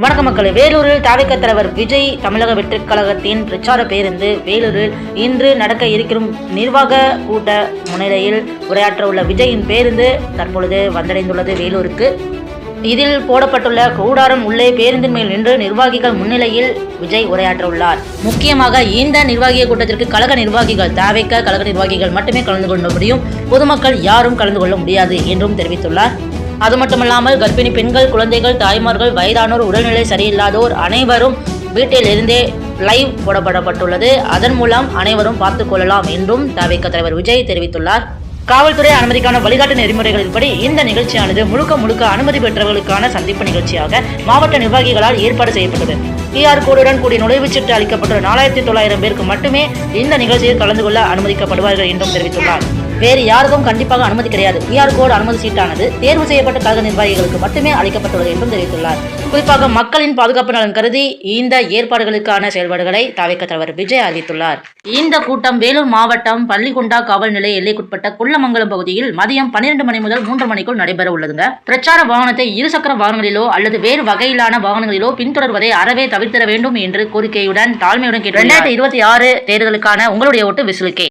வணக்க மக்களே, வேலூரில் தவிக தலைவர் விஜய் தமிழக வெற்றிக் கழகத்தின் பிரச்சார பேருந்து வேலூரில் இன்று நடக்க இருக்கும் நிர்வாக கூட்ட முன்னிலையில் உரையாற்ற உள்ள விஜயின் பேருந்து தற்பொழுது வந்தடைந்துள்ளது வேலூருக்கு. இதில் போடப்பட்டுள்ள கூடாரம் உள்ளே பேருந்தின் மேல் நின்று நிர்வாகிகள் முன்னிலையில் விஜய் உரையாற்ற உள்ளார். முக்கியமாக இந்த நிர்வாகிய கூட்டத்திற்கு கழக நிர்வாகிகள் தவிக கழக நிர்வாகிகள் மட்டுமே கலந்து கொள்ள முடியும், பொதுமக்கள் யாரும் கலந்து கொள்ள முடியாது என்றும் தெரிவித்துள்ளார். அது மட்டுமல்லாமல் கர்ப்பிணி பெண்கள், குழந்தைகள், தாய்மார்கள், வயதானோர், உடல்நிலை சரியில்லாதோர் அனைவரும் வீட்டில் இருந்தே லைவ் போடப்பட்டுள்ளது. அதன் மூலம் அனைவரும் பார்த்துக் கொள்ளலாம் என்றும் தவிக தலைவர் விஜய் தெரிவித்துள்ளார். காவல்துறை அனுமதிக்கான வழிகாட்டு நெறிமுறைகளின்படி இந்த நிகழ்ச்சியானது முழுக்க அனுமதி பெற்றவர்களுக்கான சந்திப்பு நிகழ்ச்சியாக மாவட்ட நிர்வாகிகளால் ஏற்பாடு செய்யப்பட்டது. QR கோடுடன் கூடிய நுழைவுச்சீட்டு அளிக்கப்பட்டுள்ள 4900 பேருக்கு மட்டுமே இந்த நிகழ்ச்சியில் கலந்து கொள்ள அனுமதிக்கப்படுவார்கள் என்றும் தெரிவித்துள்ளார். வேறு யாருக்கும் கண்டிப்பாக அனுமதி கிடையாது. QR கோடு அனுமதி சீட்டானது தேர்வு செய்யப்பட்ட கழக நிர்வாகிகளுக்கு மட்டுமே அளிக்கப்பட்டுள்ளது என்றும் தெரிவித்துள்ளார். குறிப்பாக மக்களின் பாதுகாப்பு நலன் கருதி இந்த ஏற்பாடுகளுக்கான செயல்பாடுகளை தவிக தலைவர் விஜய் அறிவித்துள்ளார். இந்த கூட்டம் வேலூர் மாவட்டம் பள்ளிகுண்டா காவல் நிலைய எல்லைக்குட்பட்ட குள்ளமங்கலம் பகுதியில் மதியம் 12 மணி முதல் 3 மணிக்குள் நடைபெற உள்ளதுங்க. பிரச்சார வாகனத்தை இருசக்கர வாகனங்களிலோ அல்லது வேறு வகையிலான வாகனங்களிலோ பின்தொடர்வதை அறவே தவிர்த்திட வேண்டும் என்று கோரிக்கையுடன் தாழ்மையுடன் கேட்டு 2026 தேர்தலுக்கான உங்களுடைய ஓட்டு விசிலுக்கே.